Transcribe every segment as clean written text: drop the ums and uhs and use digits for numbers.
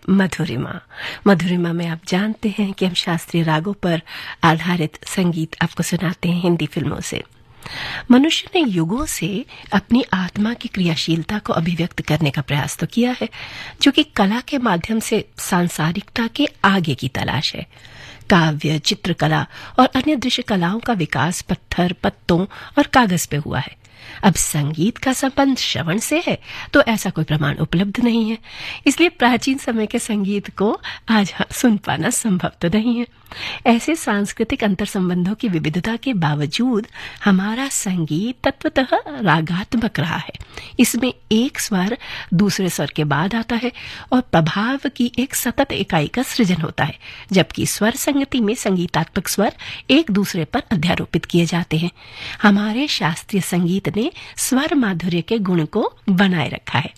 मधुरिमा। मधुरिमा में आप जानते हैं कि हम शास्त्रीय रागों पर आधारित संगीत आपको सुनाते हैं हिंदी फिल्मों से। मनुष्य ने युगों से अपनी आत्मा की क्रियाशीलता को अभिव्यक्त करने का प्रयास तो किया है, जो कि कला के माध्यम से सांसारिकता के आगे की तलाश है। काव्य, चित्रकला और अन्य दृश्य कलाओं का विकास पत्थर, पत्तों और कागज पे हुआ है। अब संगीत का संबंध श्रवण से है तो ऐसा कोई प्रमाण उपलब्ध नहीं है, इसलिए प्राचीन समय के संगीत को आज सुन पाना संभव तो नहीं है। ऐसे सांस्कृतिक अंतर संबंधों की विविधता के बावजूद हमारा संगीत तत्वतः रागात्मक रहा है। इसमें एक स्वर दूसरे स्वर के बाद आता है और प्रभाव की एक सतत इकाई का सृजन होता है, जबकि स्वर संगति में संगीतात्मक स्वर एक दूसरे पर अध्यारोपित किए जाते हैं। हमारे शास्त्रीय संगीत ने स्वर माधुर्य के गुण को बनाए रखा है।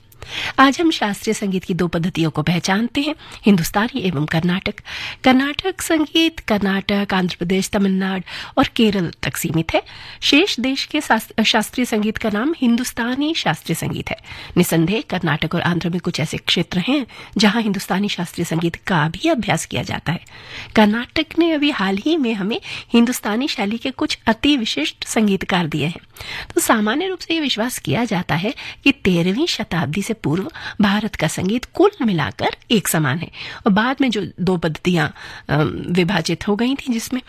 आज हम शास्त्रीय संगीत की दो पद्धतियों को पहचानते हैं, हिंदुस्तानी एवं कर्नाटक। कर्नाटक संगीत कर्नाटक, आंध्र प्रदेश, तमिलनाडु और केरल तक सीमित है। शेष देश के शास्त्रीय संगीत का नाम हिंदुस्तानी शास्त्रीय संगीत है। निसंदेह कर्नाटक और आंध्र में कुछ ऐसे क्षेत्र हैं जहां हिंदुस्तानी शास्त्रीय संगीत का भी अभ्यास किया जाता है। कर्नाटक ने अभी हाल ही में हमें हिंदुस्तानी शैली के कुछ अति विशिष्ट संगीतकार दिए हैं। तो सामान्य रूप से यह विश्वास किया जाता है कि 13वीं शताब्दी से पूर्व भारत का संगीत कुल मिलाकर एक समान है और बाद में जो दो पद्धतियां विभाजित हो गई थी, जिसमें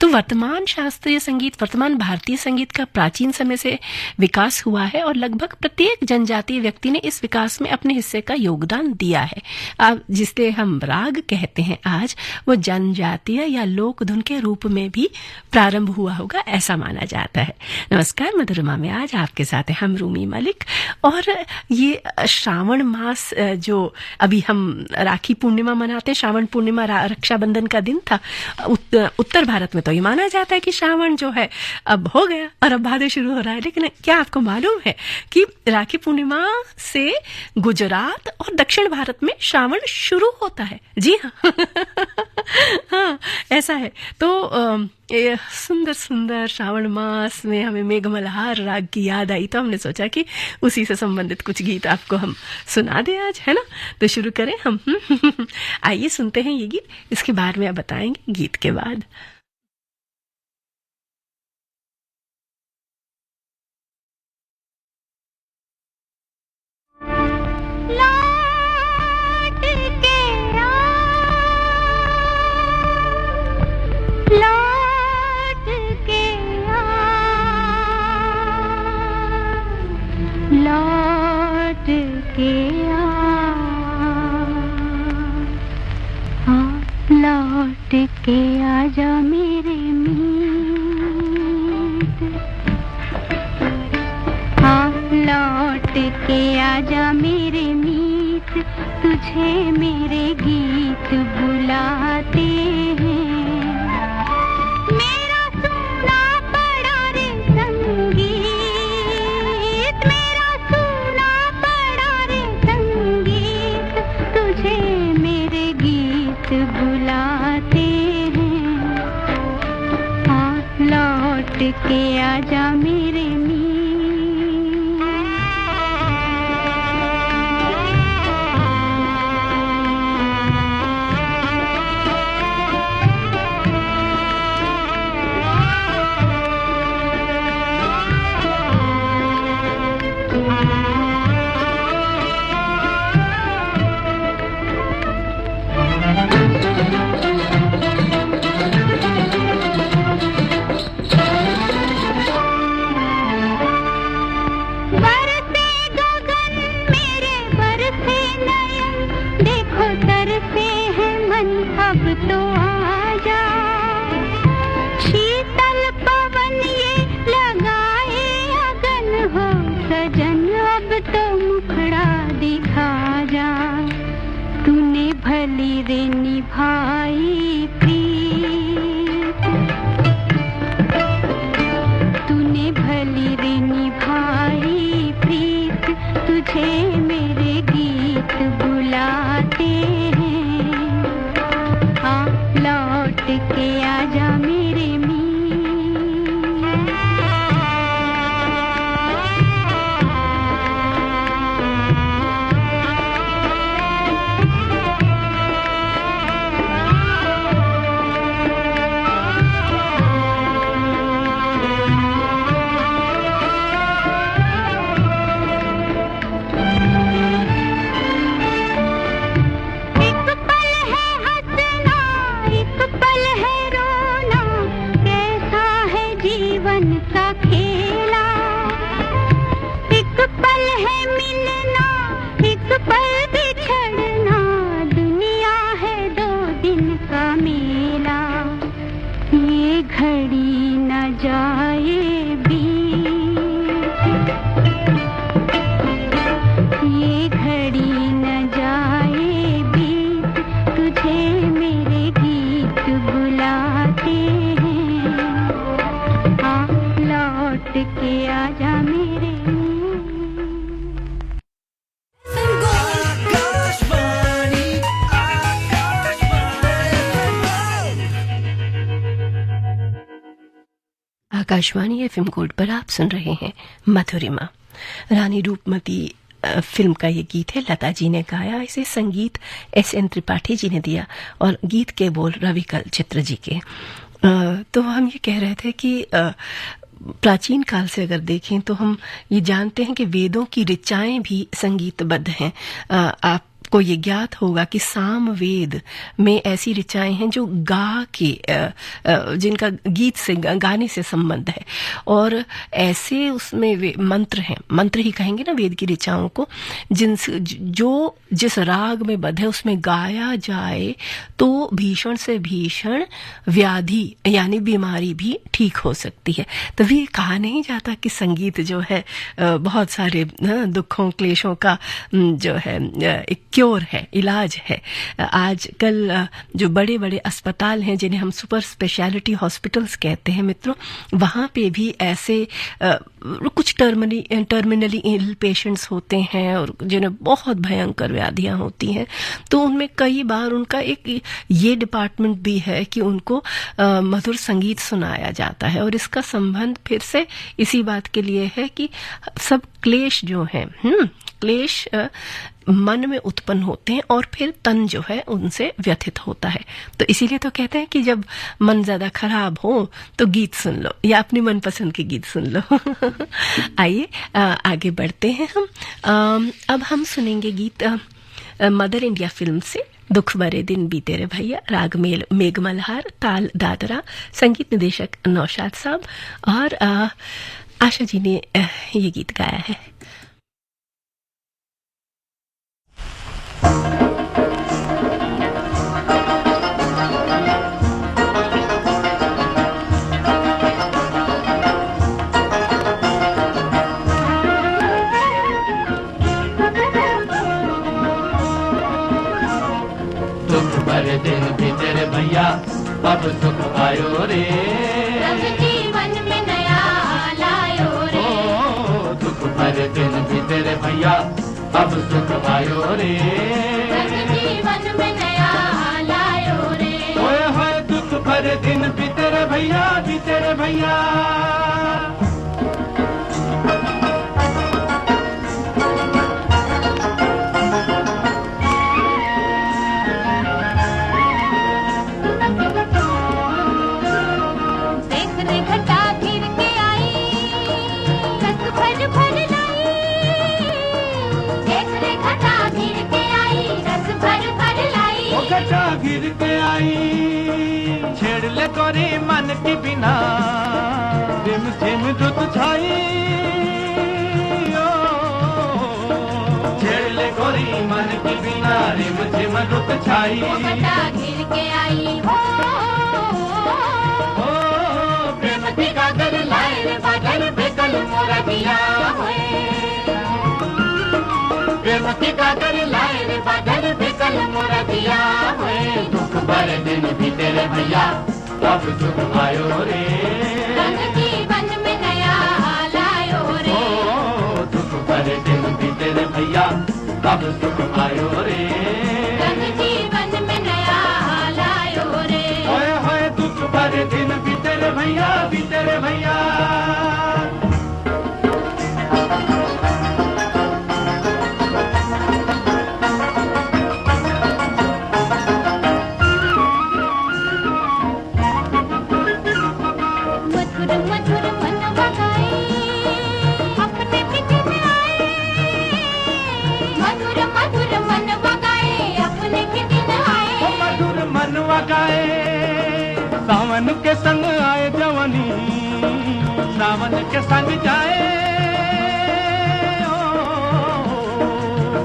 तो वर्तमान शास्त्रीय संगीत, वर्तमान भारतीय संगीत का प्राचीन समय से विकास हुआ है और लगभग प्रत्येक जनजातीय व्यक्ति ने इस विकास में अपने हिस्से का योगदान दिया है। अब जिसे हम राग कहते हैं आज, वो जनजातीय या लोक धुन के रूप में भी प्रारंभ हुआ होगा, ऐसा माना जाता है। नमस्कार, मधुरिमा में आज आपके साथ हैं हम रूमी मलिक। और ये श्रावण मास जो अभी हम राखी पूर्णिमा मनाते हैं, श्रावण पूर्णिमा रक्षाबंधन का दिन था। उत्तर भारत में तो ये माना जाता है कि श्रावण जो है अब हो गया और अब भादो शुरू हो रहा है। लेकिन क्या आपको मालूम है कि राखी पूर्णिमा से गुजरात और दक्षिण भारत में श्रावण शुरू होता है? जी हाँ। हाँ, ऐसा है। तो सुंदर सुंदर श्रावण मास में हमें मेघमल्हार राग की याद आई, तो हमने सोचा कि उसी से संबंधित कुछ गीत आपको हम सुना दें आज, है ना। तो शुरू करें हम। आइए सुनते हैं ये गीत, इसके बारे में आप बताएंगे गीत के बाद। लौट के आजा मेरे मीत, हाँ लौट के आजा मेरे मीत, तुझे मेरे गीत बुलाते हैं। मेरा सुना पड़ा रे संगीत, मेरा सुना पड़ा रे संगीत, तुझे मेरे गीत बुलाते हैं। हाँ लौट के आजा मेरे आकाशवाणी एफएम गोल्ड पर आप सुन रहे हैं मधुरिमा। रानी रूपमती फिल्म का ये गीत है, लता जी ने गाया, इसे संगीत एस.एन. त्रिपाठी जी ने दिया और गीत के बोल रविकल चित्र जी के। तो हम ये कह रहे थे कि प्राचीन काल से अगर देखें तो हम ये जानते हैं कि वेदों की ऋचाएं भी संगीतबद्ध हैं। आपको ये ज्ञात होगा कि साम वेद में ऐसी ऋचाएं हैं जो गा के जिनका गीत से गाने से संबंध है, और ऐसे उसमें मंत्र हैं, मंत्र ही कहेंगे ना वेद की ऋचाओं को, जो जिस राग में बद्ध है उसमें गाया जाए तो भीषण से भीषण व्याधि यानी बीमारी भी ठीक हो सकती है। तो ये कहा नहीं जाता कि संगीत जो है बहुत सारे दुखों क्लेशों का जो है एक क्योर है, इलाज है। आजकल जो बड़े बड़े अस्पताल हैं जिन्हें हम सुपर स्पेशलिटी हॉस्पिटल्स कहते हैं मित्रों, वहां पे भी ऐसे कुछ टर्मिनली इल पेशेंट्स होते हैं और जिन्हें बहुत भयंकर व्याधियां होती हैं, तो उनमें कई बार उनका एक ये डिपार्टमेंट भी है कि उनको मधुर संगीत सुनाया जाता है। और इसका संबंध फिर से इसी बात के लिए है कि सब क्लेश जो है क्लेश मन में उत्पन्न होते हैं और फिर तन जो है उनसे व्यथित होता है। तो इसीलिए तो कहते हैं कि जब मन ज्यादा खराब हो तो गीत सुन लो या अपनी मनपसंद के गीत सुन लो। आइए आगे बढ़ते हैं हम। अब हम सुनेंगे गीत मदर इंडिया फिल्म से, दुख भरे दिन बीते रे भैया, राग मेघ मल्हार, ताल दादरा, संगीत निदेशक नौशाद साहब और आशा जी ने ये गीत गाया है। दिन बीते रे भैया, अब सुख आयो रे, रंग जीवन में नया लायो रे। दुख भरे दिन बीते रे भैया, अब सुख आयो रे, रंग जीवन में नया लायो रे। ओए होए दुख भरे दिन बीते रे भैया, बीते रे भैया। गिर के आई छेड़ ले गोरी मन की बिना, झिम झिम रुत छाई, छेड़ ले गोरी मन की बिना, झिम झिम रुत छाई। गिर के आई हो प्रेम की गागर लाए रे बादल बेकल मोरा दिया होए, प्रेम की गागर लाए रे बादल बेकल मोरा दिया होए। दुख भरे दिन बीते रे भैया, अब सुख आयो रे, रंग जीवन में नया लायो रे। दुख भरे दिन बीते रे भैया, अब सुख आयो रे, रंग जीवन में नया लायो रे। होए होए दुख भरे दिन बीते रे भैया, बीते रे भैया। सावन के संग आए जवानी, सावन के संग जाए,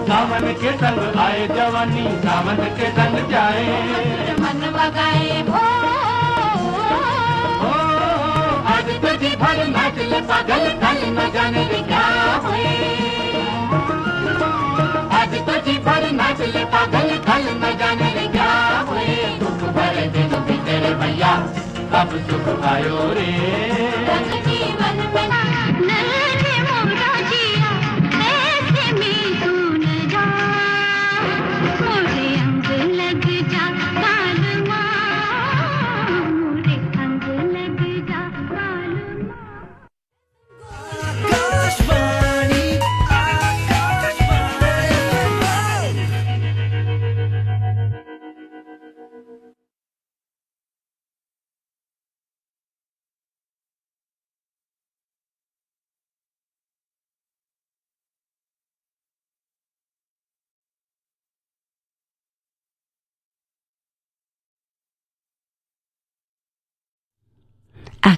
सावन के संग आए जवानी, सावन के संग जाए। मन बगाए हो आज तो जी भर नाच ले पागल, कल न जाने क्या हुए, आज तो जी भर नाच ले पागल, कल न जाने क्या हुए। दुख भरे दिन बीते रे भैया, अब सुख आयो रे, रंग जीवन में नन्हे मोरा जिया, ऐसे में तू न जा, मोरे अंग लग जा कालमा, मोरे अंग लग जा कालमा।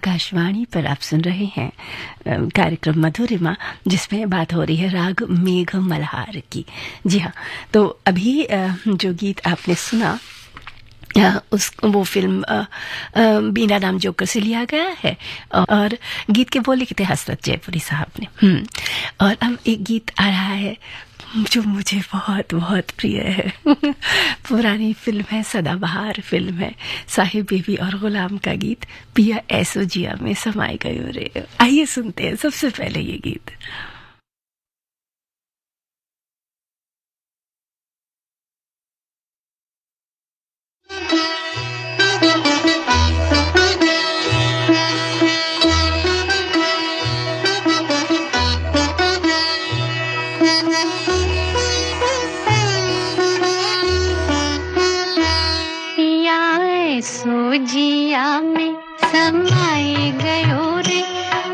आकाशवाणी पर आप सुन रहे हैं कार्यक्रम मधुरिमा, जिसमें बात हो रही है राग मेघ मल्हार की। जी हाँ, तो अभी जो गीत आपने सुना वो फिल्म बीना नाम जोकर से लिया गया है और गीत के बोले थे हसरत जयपुरी साहब ने। और अब एक गीत आ रहा है जो मुझे बहुत बहुत प्रिय है। पुरानी फिल्म है, सदाबहार फिल्म है, साहिब बेबी और गुलाम का गीत, पिया ऐसो जिया में समाये गयो रे। आइए सुनते हैं सबसे पहले ये गीत। जिया में समाये गयो रे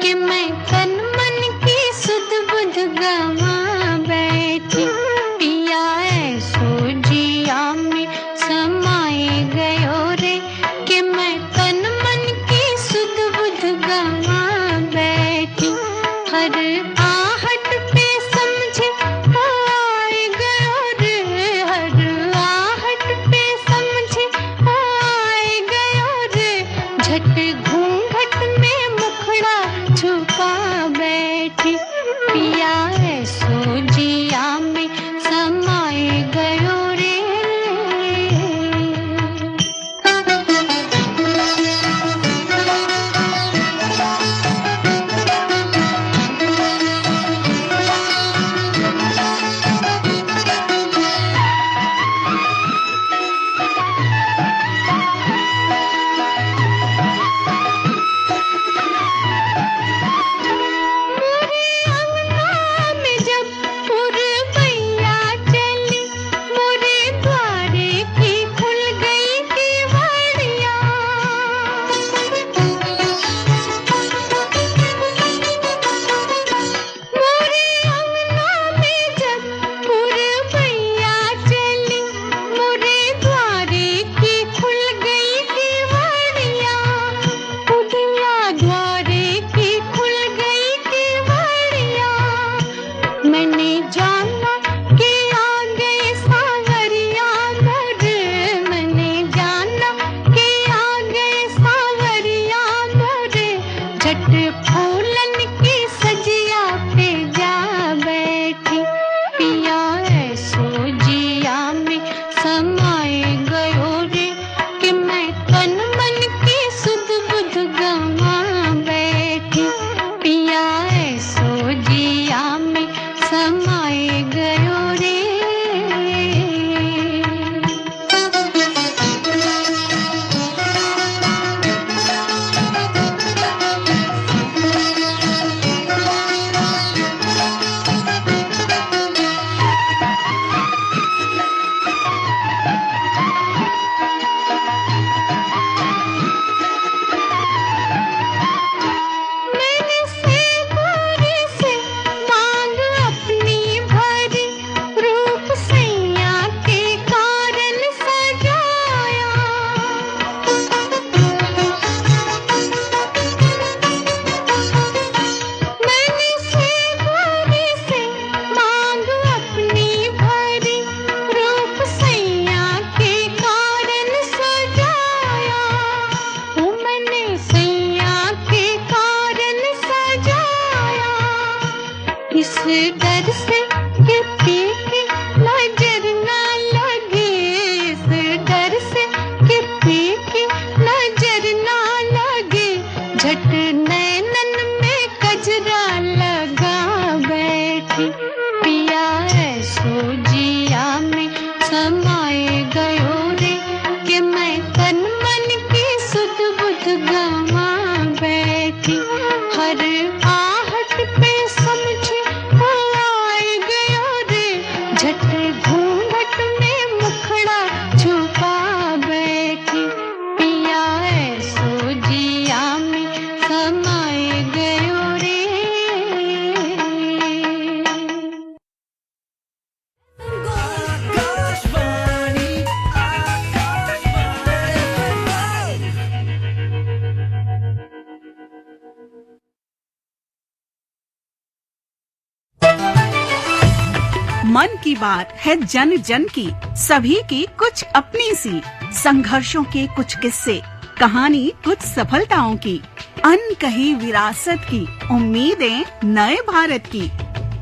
कि मैं तन मन की सुध बुध गवा बैठी। पिया ऐसो जिया में समाये गयो रे कि मैं तन मन की सुध बुध गवा बैठी। हर आहट पे समझे हो आए गयो रे, हर आहट पे समझे हो आए गयो रे। झट घूम मन की बात है जन जन की, सभी की कुछ अपनी सी, संघर्षों के कुछ किस्से, कहानी कुछ सफलताओं की, अनकही विरासत की, उम्मीदें नए भारत की।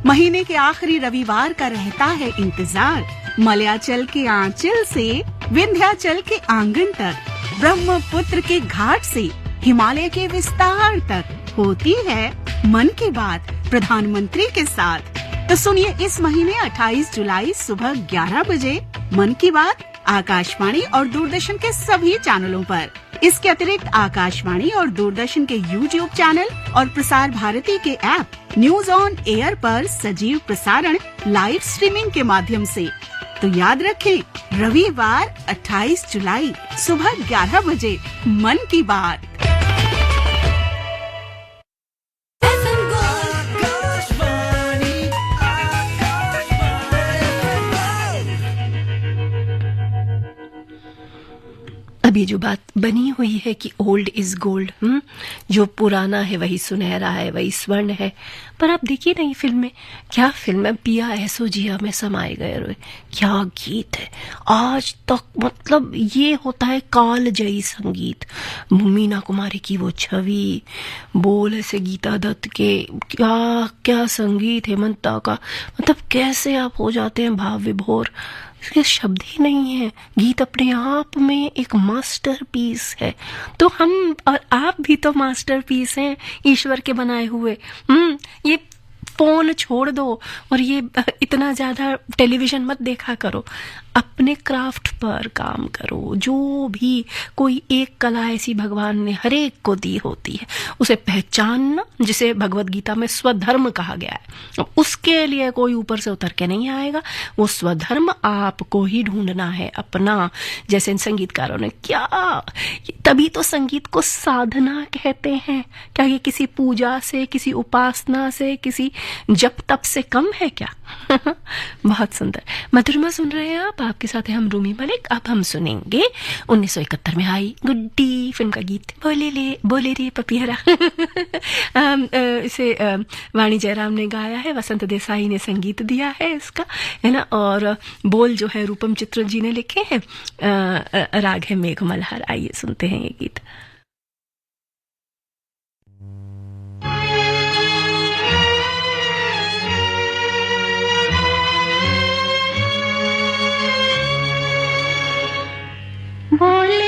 महीने के आखिरी रविवार का रहता है इंतजार, मलयाचल के आंचल से विंध्याचल के आंगन तक, ब्रह्मपुत्र के घाट से हिमालय के विस्तार तक होती है मन की बात प्रधानमंत्री के साथ। तो सुनिए इस महीने 28 जुलाई सुबह 11 बजे मन की बात आकाशवाणी और दूरदर्शन के सभी चैनलों पर। इसके अतिरिक्त आकाशवाणी और दूरदर्शन के YouTube चैनल और प्रसार भारती के ऐप न्यूज ऑन एयर पर सजीव प्रसारण लाइव स्ट्रीमिंग के माध्यम से। तो याद रखें, रविवार 28 जुलाई सुबह 11 बजे मन की बात। अभी जो बात बनी हुई है कि ओल्ड इज गोल्ड, जो पुराना है वही सुनहरा है, वही स्वर्ण है। पर आप देखिए ना ये फिल्म में, क्या फिल्म है, पिया ऐसो जिया में समाये गए रोए, क्या गीत है आज तक। मतलब ये होता है काल जयी संगीत। मीना कुमारी की वो छवि, बोल ऐसे गीता दत्त के, क्या क्या संगीत हेमंता का। मतलब कैसे आप हो जाते हैं भाव विभोर, इसके शब्द ही नहीं है। गीत अपने आप में एक मास्टरपीस है। तो हम और आप भी तो मास्टरपीस हैं, ईश्वर के बनाए हुए। ये फोन छोड़ दो और ये इतना ज्यादा टेलीविजन मत देखा करो, अपने क्राफ्ट पर काम करो। जो भी कोई एक कला ऐसी भगवान ने हर एक को दी होती है, उसे पहचानना, जिसे भगवत गीता में स्वधर्म कहा गया है। उसके लिए कोई ऊपर से उतर के नहीं आएगा, वो स्वधर्म आपको ही ढूंढना है अपना। जैसे इन संगीतकारों ने क्या, तभी तो संगीत को साधना कहते हैं। क्या ये किसी पूजा से, किसी उपासना से, किसी जप तप से कम है क्या? बहुत सुंदर मधुरिमा सुन रहे हैं आप, आपके साथ है हम रूमी मलिक। अब हम सुनेंगे 1971 में आई गुड्डी फिल्म का गीत, बोले रे पपियरा। इसे वाणी जयराम ने गाया है, वसंत देसाई ने संगीत दिया है इसका, है ना। और बोल जो है रूपम चित्र जी ने लिखे हैं, राग है मेघ मल्हार। आइए सुनते हैं ये गीत। बोले